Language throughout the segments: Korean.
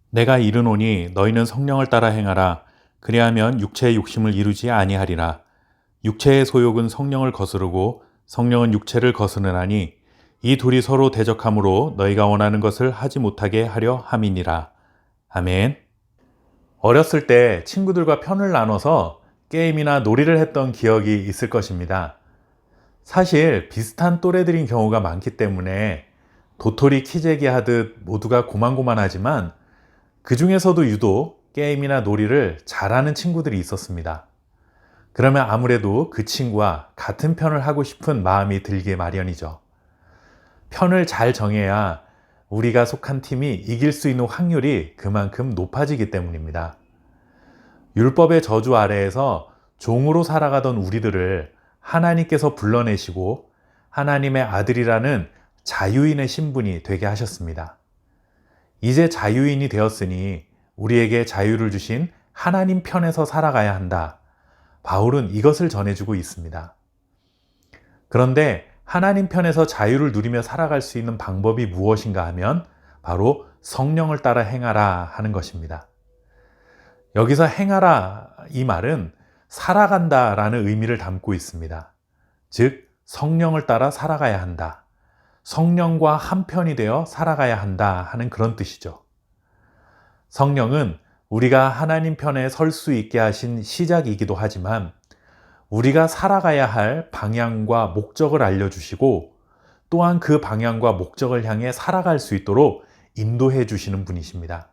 내가 이르노니 너희는 성령을 따라 행하라. 그리하면 육체의 욕심을 이루지 아니하리라. 육체의 소욕은 성령을 거스르고 성령은 육체를 거스르나니 이 둘이 서로 대적함으로 너희가 원하는 것을 하지 못하게 하려 함이니라. 아멘. 어렸을 때 친구들과 편을 나눠서 게임이나 놀이를 했던 기억이 있을 것입니다. 사실 비슷한 또래들인 경우가 많기 때문에 도토리 키재기 하듯 모두가 고만고만하지만 그 중에서도 유독 게임이나 놀이를 잘하는 친구들이 있었습니다. 그러면 아무래도 그 친구와 같은 편을 하고 싶은 마음이 들기 마련이죠. 편을 잘 정해야 우리가 속한 팀이 이길 수 있는 확률이 그만큼 높아지기 때문입니다. 율법의 저주 아래에서 종으로 살아가던 우리들을 하나님께서 불러내시고 하나님의 아들이라는 자유인의 신분이 되게 하셨습니다. 이제 자유인이 되었으니 우리에게 자유를 주신 하나님 편에서 살아가야 한다. 바울은 이것을 전해주고 있습니다. 그런데 하나님 편에서 자유를 누리며 살아갈 수 있는 방법이 무엇인가 하면 바로 성령을 따라 행하라 하는 것입니다. 여기서 행하라 이 말은 살아간다 라는 의미를 담고 있습니다. 즉 성령을 따라 살아가야 한다. 성령과 한편이 되어 살아가야 한다 하는 그런 뜻이죠. 성령은 우리가 하나님 편에 설 수 있게 하신 시작이기도 하지만 우리가 살아가야 할 방향과 목적을 알려주시고 또한 그 방향과 목적을 향해 살아갈 수 있도록 인도해 주시는 분이십니다.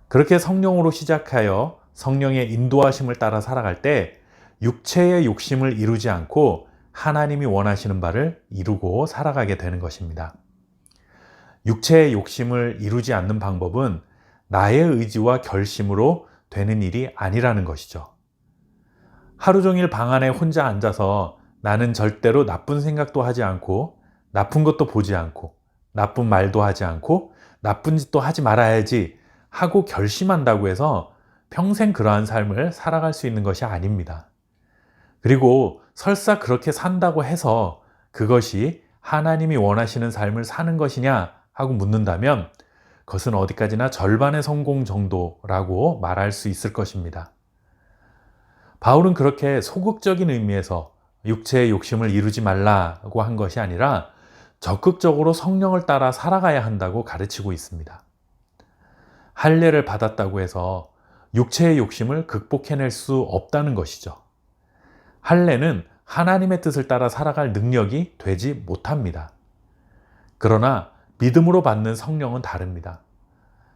그렇게 성령으로 시작하여 성령의 인도하심을 따라 살아갈 때 육체의 욕심을 이루지 않고 하나님이 원하시는 바를 이루고 살아가게 되는 것입니다. 육체의 욕심을 이루지 않는 방법은 나의 의지와 결심으로 되는 일이 아니라는 것이죠. 하루 종일 방 안에 혼자 앉아서 나는 절대로 나쁜 생각도 하지 않고 나쁜 것도 보지 않고 나쁜 말도 하지 않고 나쁜 짓도 하지 말아야지 하고 결심한다고 해서 평생 그러한 삶을 살아갈 수 있는 것이 아닙니다. 그리고 설사 그렇게 산다고 해서 그것이 하나님이 원하시는 삶을 사는 것이냐 하고 묻는다면 그것은 어디까지나 절반의 성공 정도라고 말할 수 있을 것입니다. 바울은 그렇게 소극적인 의미에서 육체의 욕심을 이루지 말라고 한 것이 아니라 적극적으로 성령을 따라 살아가야 한다고 가르치고 있습니다. 할례를 받았다고 해서 육체의 욕심을 극복해낼 수 없다는 것이죠. 할례는 하나님의 뜻을 따라 살아갈 능력이 되지 못합니다. 그러나 믿음으로 받는 성령은 다릅니다.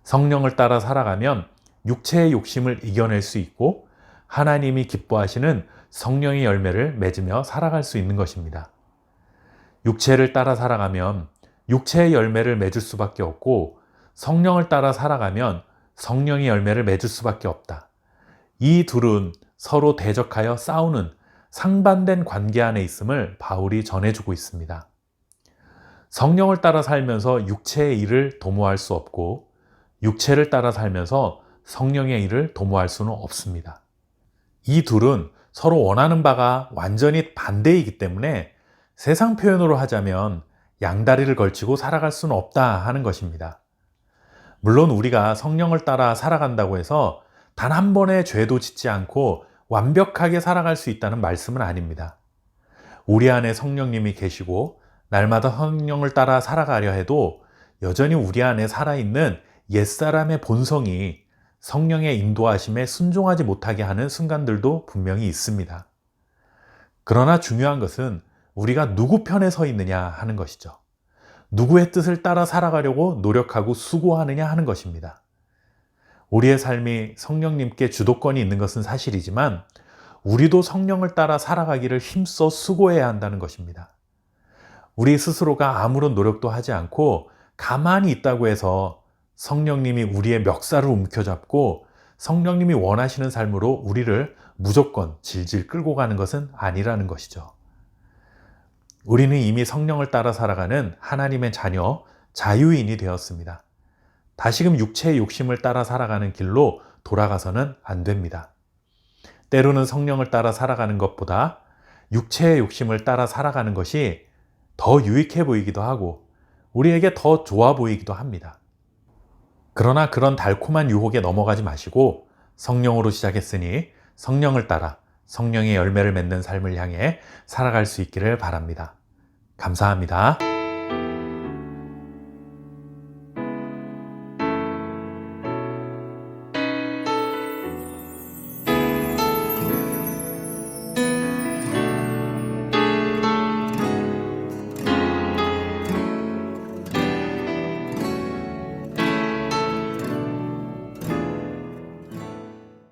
성령을 따라 살아가면 육체의 욕심을 이겨낼 수 있고 하나님이 기뻐하시는 성령의 열매를 맺으며 살아갈 수 있는 것입니다. 육체를 따라 살아가면 육체의 열매를 맺을 수밖에 없고 성령을 따라 살아가면 성령의 열매를 맺을 수밖에 없다. 이 둘은 서로 대적하여 싸우는 상반된 관계 안에 있음을 바울이 전해주고 있습니다. 성령을 따라 살면서 육체의 일을 도모할 수 없고 육체를 따라 살면서 성령의 일을 도모할 수는 없습니다. 이 둘은 서로 원하는 바가 완전히 반대이기 때문에 세상 표현으로 하자면 양다리를 걸치고 살아갈 수는 없다 하는 것입니다. 물론 우리가 성령을 따라 살아간다고 해서 단 한 번의 죄도 짓지 않고 완벽하게 살아갈 수 있다는 말씀은 아닙니다. 우리 안에 성령님이 계시고 날마다 성령을 따라 살아가려 해도 여전히 우리 안에 살아있는 옛사람의 본성이 성령의 인도하심에 순종하지 못하게 하는 순간들도 분명히 있습니다. 그러나 중요한 것은 우리가 누구 편에 서 있느냐 하는 것이죠. 누구의 뜻을 따라 살아가려고 노력하고 수고하느냐 하는 것입니다. 우리의 삶이 성령님께 주도권이 있는 것은 사실이지만 우리도 성령을 따라 살아가기를 힘써 수고해야 한다는 것입니다. 우리 스스로가 아무런 노력도 하지 않고 가만히 있다고 해서 성령님이 우리의 멱살을 움켜잡고 성령님이 원하시는 삶으로 우리를 무조건 질질 끌고 가는 것은 아니라는 것이죠. 우리는 이미 성령을 따라 살아가는 하나님의 자녀, 자유인이 되었습니다. 다시금 육체의 욕심을 따라 살아가는 길로 돌아가서는 안 됩니다. 때로는 성령을 따라 살아가는 것보다 육체의 욕심을 따라 살아가는 것이 더 유익해 보이기도 하고 우리에게 더 좋아 보이기도 합니다. 그러나 그런 달콤한 유혹에 넘어가지 마시고 성령으로 시작했으니 성령을 따라 성령의 열매를 맺는 삶을 향해 살아갈 수 있기를 바랍니다. 감사합니다.